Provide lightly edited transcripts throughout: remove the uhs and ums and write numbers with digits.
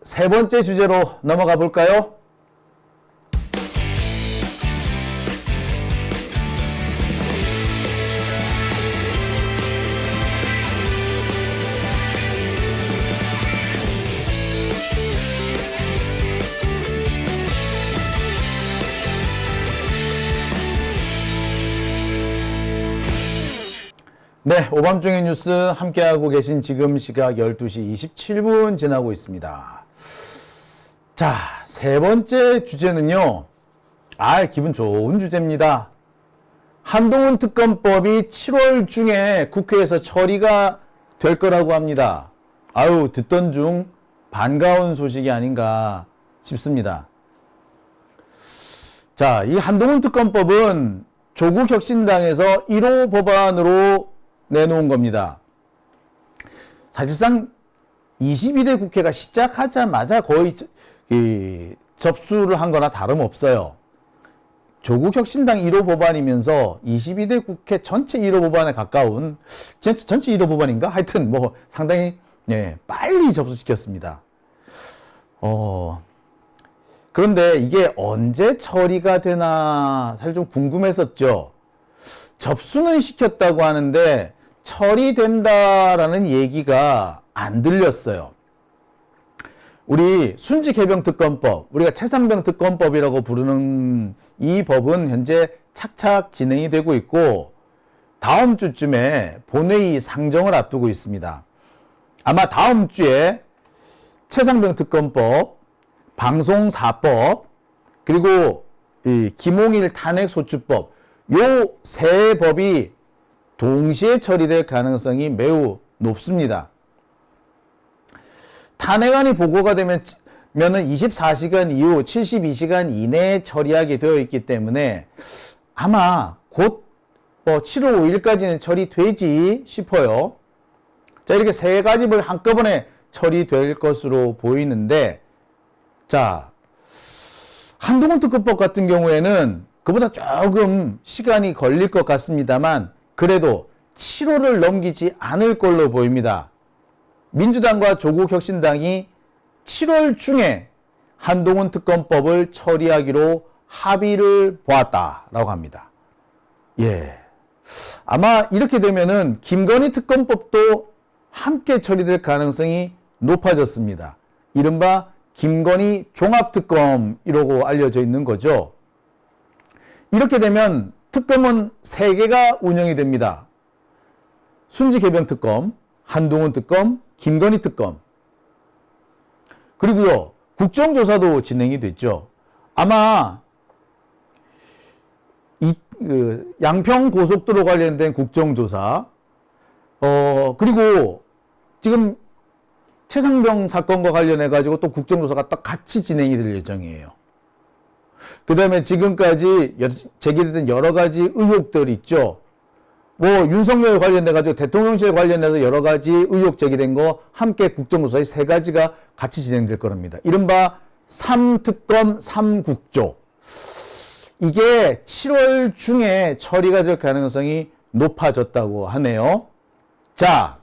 세 번째 주제로 넘어가 볼까요? 네, 오밤중의 뉴스 함께하고 계신 지금 시각 12시 27분 지나고 있습니다. 자, 세 번째 주제는요. 기분 좋은 주제입니다. 한동훈 특검법이 7월 중에 국회에서 처리가 될 거라고 합니다. 듣던 중 반가운 소식이 아닌가 싶습니다. 자, 이 한동훈 특검법은 조국 혁신당에서 1호 법안으로 내놓은 겁니다. 사실상 22대 국회가 시작하자마자 거의 접수를 한 거나 다름없어요. 조국 혁신당 1호 법안이면서 22대 국회 전체 1호 법안에 가까운, 전체 1호 법안인가? 하여튼 상당히 빨리 접수시켰습니다. 그런데 이게 언제 처리가 되나 사실 좀 궁금했었죠. 접수는 시켰다고 하는데 처리된다라는 얘기가 안 들렸어요. 우리 순직해병특검법, 우리가 최상병특검법이라고 부르는 이 법은 현재 착착 진행이 되고 있고 다음 주쯤에 본회의 상정을 앞두고 있습니다. 아마 다음 주에 최상병특검법, 방송사법, 그리고 이 김홍일 탄핵소추법, 요 세 법이 동시에 처리될 가능성이 매우 높습니다. 탄핵안이 보고가 되면은 24시간 이후 72시간 이내에 처리하게 되어 있기 때문에 아마 곧 7월 5일까지는 처리되지 싶어요. 자, 이렇게 세 가지 법 한꺼번에 처리될 것으로 보이는데, 자, 한동훈 특검법 같은 경우에는 그보다 조금 시간이 걸릴 것 같습니다만 그래도 7월을 넘기지 않을 걸로 보입니다. 민주당과 조국혁신당이 7월 중에 한동훈 특검법을 처리하기로 합의를 보았다라고 합니다. 아마 이렇게 되면은 김건희 특검법도 함께 처리될 가능성이 높아졌습니다. 이른바 김건희 종합특검이라고 알려져 있는 거죠. 이렇게 되면 특검은 3개가 운영이 됩니다. 순직해병특검, 한동훈 특검, 김건희 특검. 그리고요, 국정조사도 진행이 됐죠. 아마 양평 고속도로 관련된 국정조사, 그리고 지금 최상병 사건과 관련해가지고 또 국정조사가 딱 같이 진행이 될 예정이에요. 그 다음에 지금까지 제기됐던 여러 가지 의혹들 있죠. 윤석열 관련돼가지고 대통령실 관련해서 여러 가지 의혹 제기된 거 함께 국정조사의 3가지가 같이 진행될 겁니다. 이른바 3특검 3국조. 이게 7월 중에 처리가 될 가능성이 높아졌다고 하네요. 자,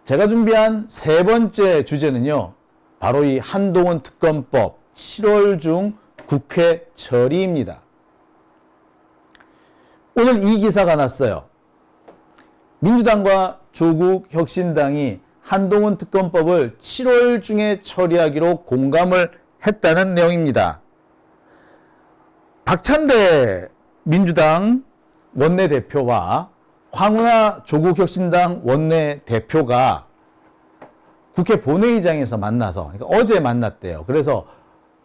제가 준비한 세 번째 주제는요, 바로 이 한동훈 특검법 7월 중 국회 처리입니다. 오늘 이 기사가 났어요. 민주당과 조국 혁신당이 한동훈 특검법을 7월 중에 처리하기로 공감을 했다는 내용입니다. 박찬대 민주당 원내대표와 황운하 조국 혁신당 원내대표가 국회 본회의장에서 만나서, 그러니까 어제 만났대요. 그래서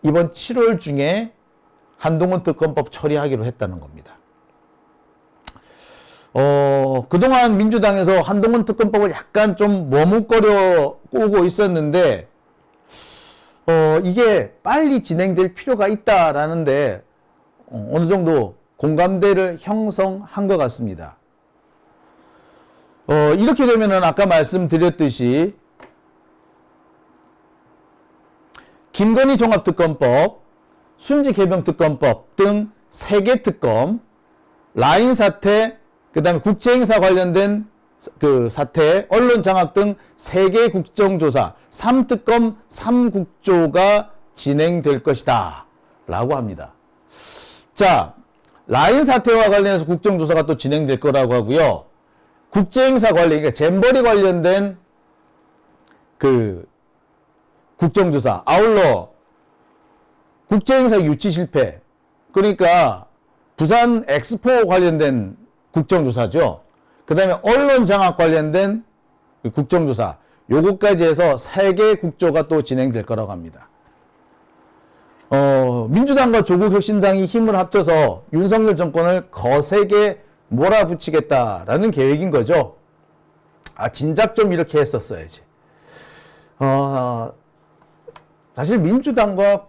이번 7월 중에 한동훈 특검법 처리하기로 했다는 겁니다. 그동안 민주당에서 한동훈 특검법을 약간 좀 머뭇거려 오고 있었는데, 이게 빨리 진행될 필요가 있다라는데, 어느 정도 공감대를 형성한 것 같습니다. 이렇게 되면은 아까 말씀드렸듯이, 김건희 종합특검법, 순직해병특검법 등 3개 특검, 라인 사태, 그 다음에 국제행사 관련된 그 사태, 언론 장악 등 3개 국정조사, 3특검 3국조가 진행될 것이다 라고 합니다. 자, 라인 사태와 관련해서 국정조사가 또 진행될 거라고 하고요. 국제행사 관련, 그러니까 잼버리 관련된 그 국정조사, 아울러 국제행사 유치 실패, 그러니까 부산 엑스포 관련된 국정조사죠. 그 다음에 언론 장악 관련된 국정조사, 요것까지 해서 3개 국조가 또 진행될 거라고 합니다. 민주당과 조국혁신당이 힘을 합쳐서 윤석열 정권을 거세게 몰아붙이겠다라는 계획인 거죠. 아, 진작 좀 이렇게 했었어야지. 사실 민주당과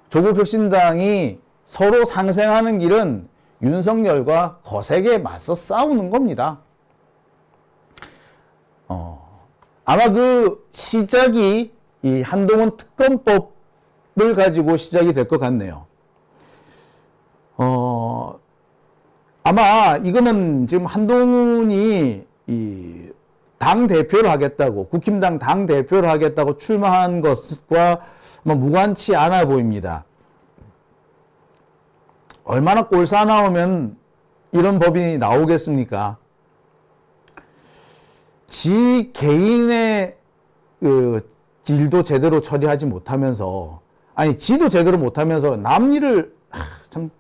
조국혁신당이 서로 상생하는 길은 윤석열과 거세게 맞서 싸우는 겁니다. 아마 그 시작이 이 한동훈 특검법을 가지고 시작이 될 것 같네요. 아마 이거는 지금 한동훈이 이 당 대표를 하겠다고, 국힘당 당 대표를 하겠다고 출마한 것과 무관치 않아 보입니다. 얼마나 꼴사나오면 이런 법이 나오겠습니까? 지 개인의 그 일도 제대로 처리하지 못하면서, 아니 지도 제대로 못하면서 남 일을 참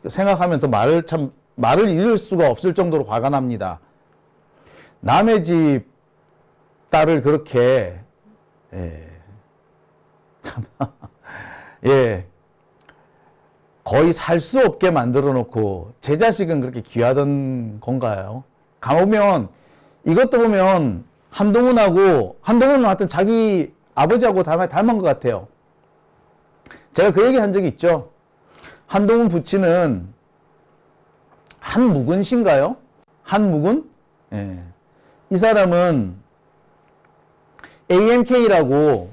생각하면 더 말을 잃을 수가 없을 정도로 화가 납니다. 남의 집 딸을 그렇게 거의 살 수 없게 만들어 놓고 제 자식은 그렇게 귀하던 건가요? 가보면 이것도 보면 한동훈은 하여튼 자기 아버지하고 닮은 것 같아요. 제가 그 얘기 한 적이 있죠. 한동훈 부친은 한묵은 씨인가요? 한묵은? 예. 이 사람은 AMK라고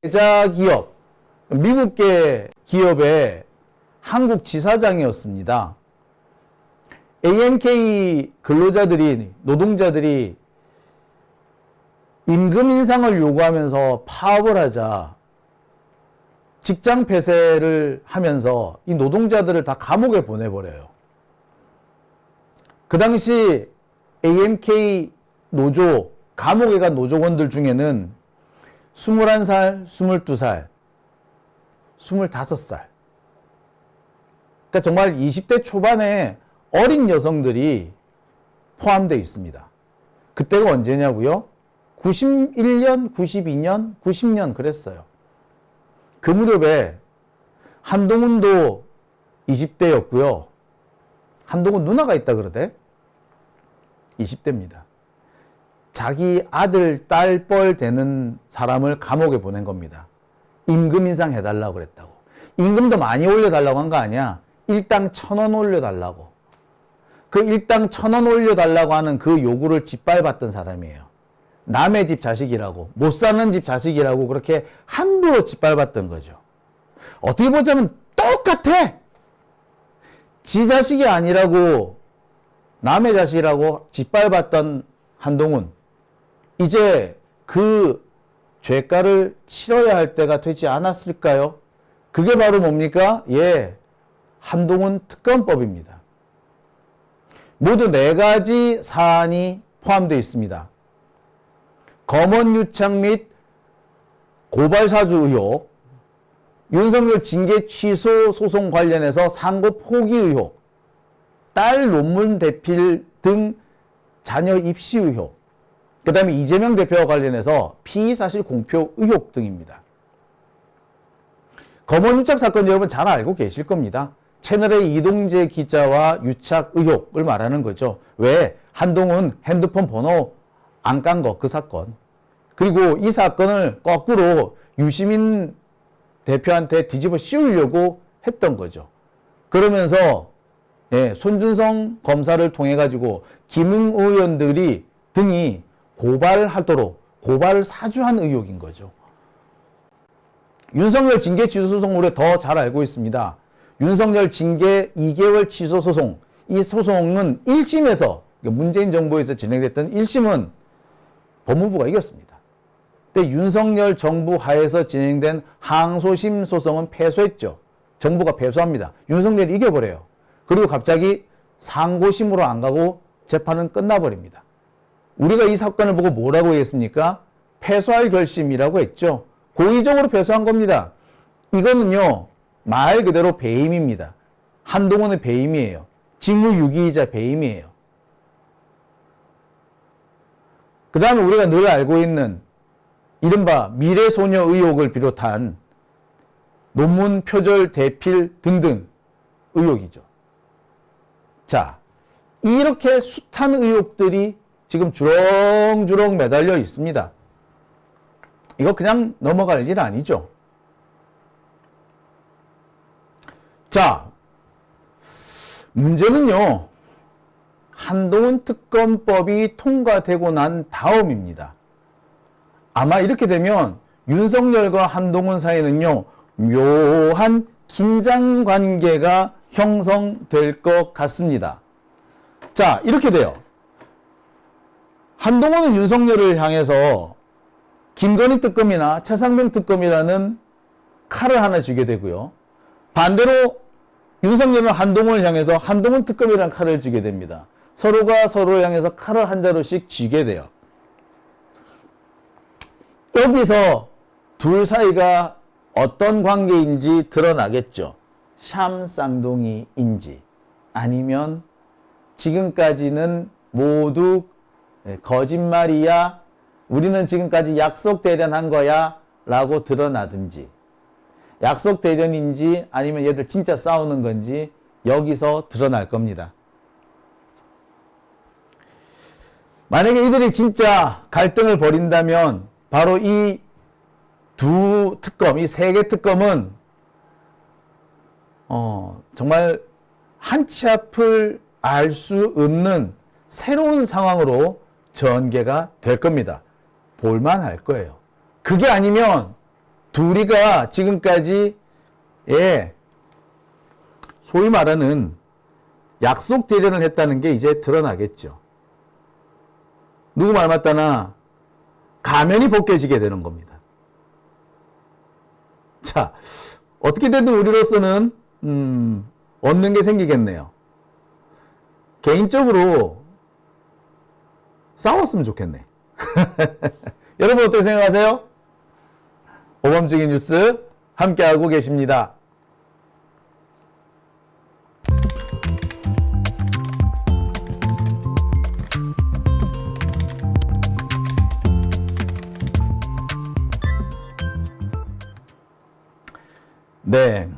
외자 기업, 미국계 기업의 한국 지사장이었습니다. AMK 노동자들이 임금 인상을 요구하면서 파업을 하자 직장 폐쇄를 하면서 이 노동자들을 다 감옥에 보내버려요. 그 당시 AMK 노조, 감옥에 간 노조원들 중에는 21살, 22살, 25살. 그러니까 정말 20대 초반의 어린 여성들이 포함되어 있습니다. 그때가 언제냐고요? 91년, 92년, 90년 그랬어요. 그 무렵에 한동훈도 20대였고요. 한동훈 누나가 있다 그러대? 20대입니다. 자기 아들, 딸 뻘 되는 사람을 감옥에 보낸 겁니다. 임금 인상 해달라고 그랬다고. 임금도 많이 올려달라고 한 거 아니야. 일당 1,000원 올려달라고. 그 일당 1,000원 올려달라고 하는 그 요구를 짓밟았던 사람이에요. 남의 집 자식이라고, 못 사는 집 자식이라고 그렇게 함부로 짓밟았던 거죠. 어떻게 보자면 똑같아! 지 자식이 아니라고, 남의 자식이라고 짓밟았던 한동훈. 이제 그 죄가를 치러야 할 때가 되지 않았을까요? 그게 바로 뭡니까? 한동훈 특검법입니다. 모두 4가지 사안이 포함되어 있습니다. 검언 유착 및 고발 사주 의혹, 윤석열 징계 취소 소송 관련해서 상고 포기 의혹, 딸 논문 대필 등 자녀 입시 의혹, 그 다음에 이재명 대표와 관련해서 피의사실 공표 의혹 등입니다. 검언 유착 사건 여러분 잘 알고 계실 겁니다. 채널의 이동재 기자와 유착 의혹을 말하는 거죠. 왜? 한동훈 핸드폰 번호 안 깐 거, 그 사건. 그리고 이 사건을 거꾸로 유시민 대표한테 뒤집어 씌우려고 했던 거죠. 그러면서 손준성 검사를 통해 가지고 김웅 의원들이 등이 고발하도록 고발을 사주한 의혹인 거죠. 윤석열 징계 취소 소송 우리 더 잘 알고 있습니다. 윤석열 징계 2개월 취소 소송, 이 소송은 1심에서 문재인 정부에서 진행됐던 1심은 법무부가 이겼습니다. 근데 윤석열 정부 하에서 진행된 항소심 소송은 패소했죠. 정부가 패소합니다. 윤석열이 이겨버려요. 그리고 갑자기 상고심으로 안 가고 재판은 끝나버립니다. 우리가 이 사건을 보고 뭐라고 했습니까? 패소할 결심이라고 했죠. 고의적으로 패소한 겁니다. 이거는요, 말 그대로 배임입니다. 한동훈의 배임이에요. 직무유기이자 배임이에요. 그 다음에 우리가 늘 알고 있는 이른바 미래소녀 의혹을 비롯한 논문 표절 대필 등등 의혹이죠. 자, 이렇게 숱한 의혹들이 지금 주렁주렁 매달려 있습니다. 이거 그냥 넘어갈 일 아니죠. 자, 문제는요, 한동훈 특검법이 통과되고 난 다음입니다. 아마 이렇게 되면 윤석열과 한동훈 사이는요, 묘한 긴장 관계가 형성될 것 같습니다. 자, 이렇게 돼요. 한동훈은 윤석열을 향해서 김건희 특검이나 최상병 특검이라는 칼을 하나 쥐게 되고요. 반대로 윤석열은 한동훈을 향해서 한동훈 특검이라는 칼을 쥐게 됩니다. 서로가 서로를 향해서 칼을 한 자루씩 쥐게 돼요. 여기서 둘 사이가 어떤 관계인지 드러나겠죠. 샴 쌍둥이인지 아니면 지금까지는 모두 거짓말이야, 우리는 지금까지 약속 대련한 거야 라고 드러나든지, 약속 대련인지 아니면 얘들 진짜 싸우는 건지 여기서 드러날 겁니다. 만약에 이들이 진짜 갈등을 벌인다면 바로 이 두 특검, 이 세 개 특검은 정말 한치 앞을 알 수 없는 새로운 상황으로 전개가 될 겁니다. 볼만할 거예요. 그게 아니면 둘이가 지금까지 소위 말하는 약속 대련을 했다는 게 이제 드러나겠죠. 누구 말 맞다나 가면이 벗겨지게 되는 겁니다. 자, 어떻게 되든 우리로서는 얻는 게 생기겠네요. 개인적으로 싸웠으면 좋겠네. 여러분 어떻게 생각하세요? 오밤중의 뉴스 함께하고 계십니다. 네.